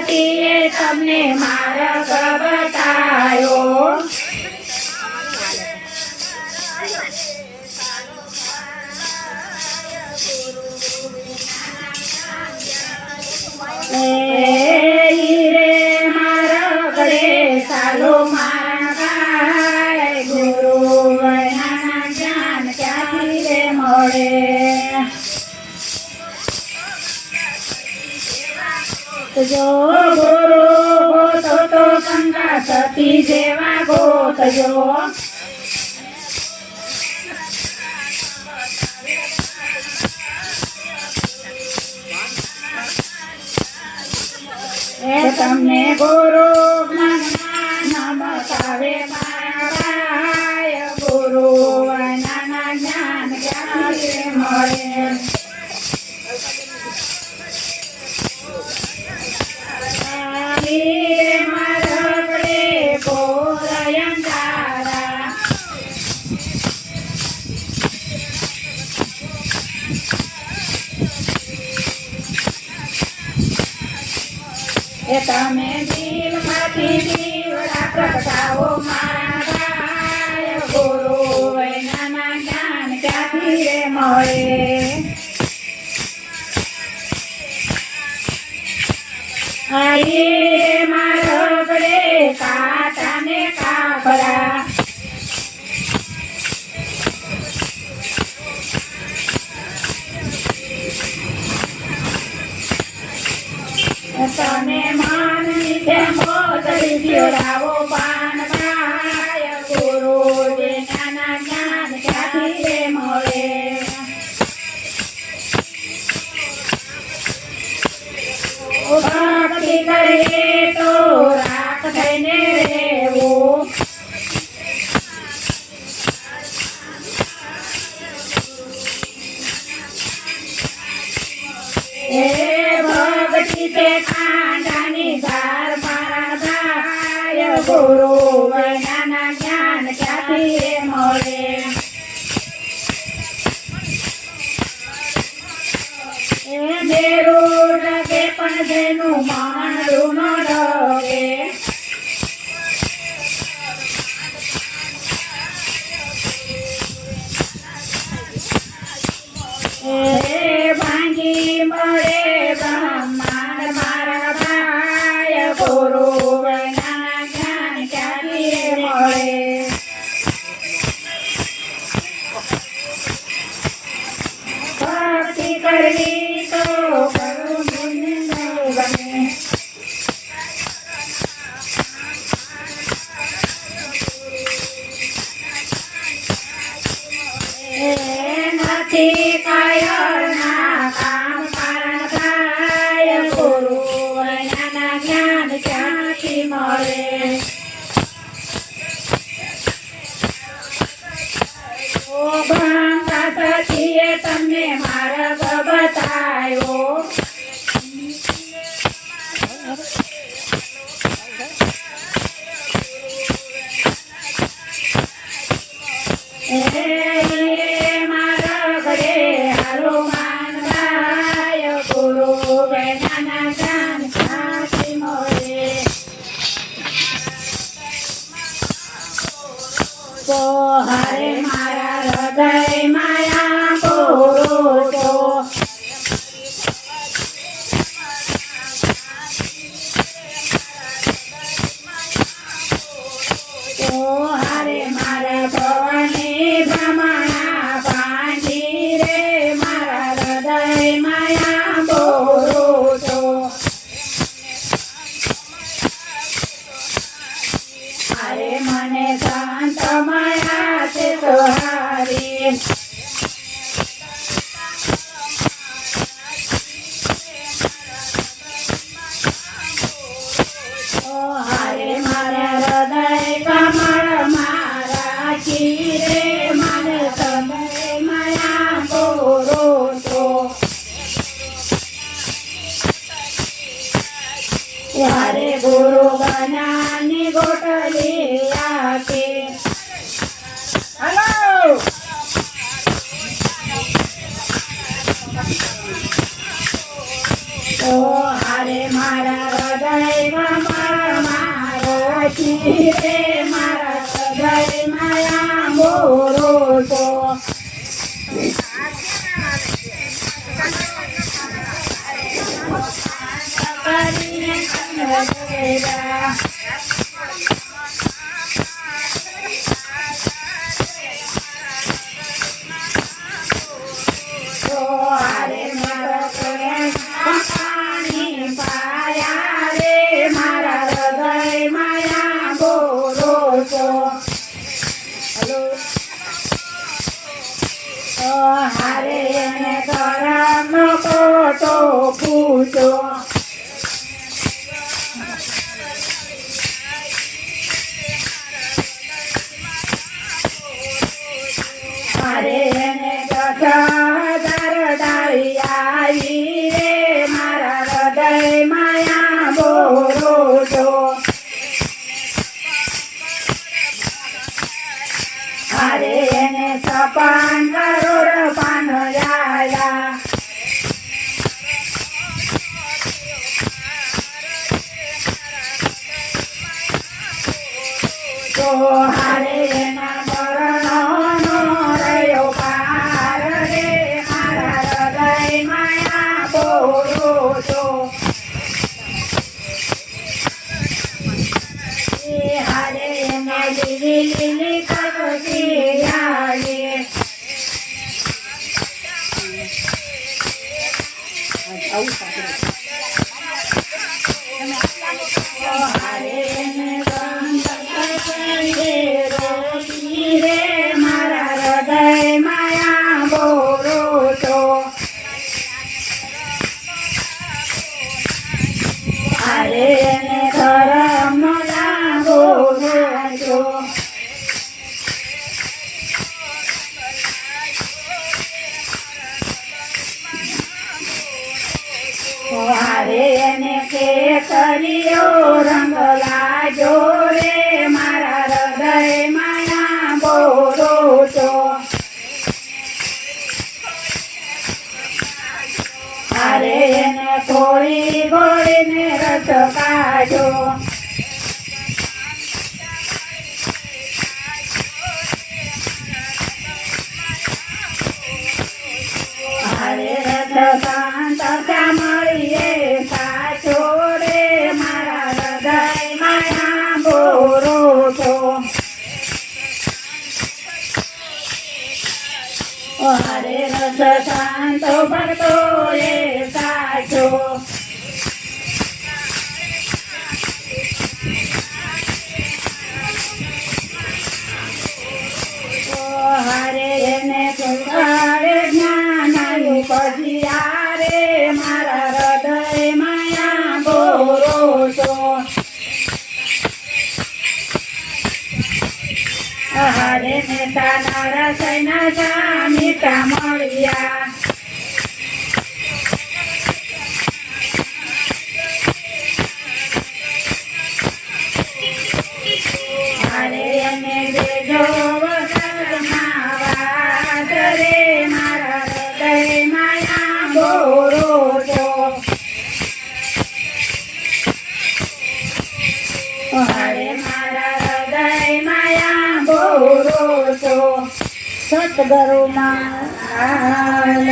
સતીએ તમને માર્ગ બતાયો રે માર્ગ રે ચાલો મારા ગુરુ વૈના જ્ઞાન ક્યાંથી રે મળે જો ગુરુ ગોતો તો ગંગા સતી જેવા ગોતજો તમને ગુરુ જ્ઞાન બતાવે મારા ગુરુ વૈના જ્ઞાન ક્યાંથી મળે તમે દિલમાંથી દીવડા પ્રગટાવો મારા ગુરુ વૈના જ્ઞાન ક્યાંથી રે મળે હરે મારા ગળે કાંટા ને કાપડા તમે માનની છે મોતરી પીવડાવો પાન ગાય ગુરુ વિના જ્ઞાન ક્યાંથી રે મળે ભક્તિ કરીએ તો રાખ થઈને રહેવું ખાંડાની ધાર મારા ગાય ગુરુ વૈના જ્ઞાન ક્યાંથી રે મળે મેરું ડગે પણ જેનું મારું ન ડગે ભાંગી મળે બ્રહ્માંડ મારા ભાઈ ગુરુ વૈના જ્ઞાન ક્યાંથી રે મળે ભક્તિ કરવી તો કરું બને નથી કાયરના કામ કારણ થાય ગુરુ વૈના જ્ઞાન ક્યાંથી મળે ઓ ગંગા સતીએ તમને માર્ગ બતાયો તો હરે મારા હૃદય માયા પૂરો તો હરે મારા ભવની ભ્રમણા પાંડી રે મારા હૃદય માયા પૂરો તો હરે મને શાંત માયા છે સહારી હરે મારા હૃદય કમળ મારા ચીરે મને સમય માયા પૂરો તો હરે ગુરુ જ્ઞાની ગોટલી આપે હલો હરે મારા કમળ મારો રે મારા હૃદય માયા બોરો છો કરીને કનવેરા હારે મારો પાણી પાયા રે મારા હૃદય માયા બોરો છો હારે એને કરમ કોટો પૂછો હારે એને ડાળી આવી રે મારા હૃદય માયા બોરો છો હારે એને સપાન કરોડ પાન આયા તો હારે એના મરણનો રહ્યો પાર રે મારા હૃદય માયા બોરો છો હારે એને લીલી લીલી કલસી આવી હારે એને રોકી રે મારા હૃદય માયા બોરો છો હારે એને કરમ લાગો છો હારે એને કેસરીયો રંગ લાજો રે મારા હૃદય માયા બોરો છો હારે એને થોડી ગોળીને રસ કાઢો હારે રસ શાંત ત્યાં મળીએ સાચો રે મારા હૃદય માયા બોરો છો હારે રસ શાંત ભરતો એ સાચો હારે એને પુકારે જ્ઞાન ઉપજ્યા રે મારા હૃદય માયા બોરો છો હારે ને તાના રસના જામીટા મળ્યા હારે એને દેજો વગરમાં રે મારા હૃદય માયા બોરો છો હારે મારા હૃદય માયા બોરો છો સતગુરુ મહારાજ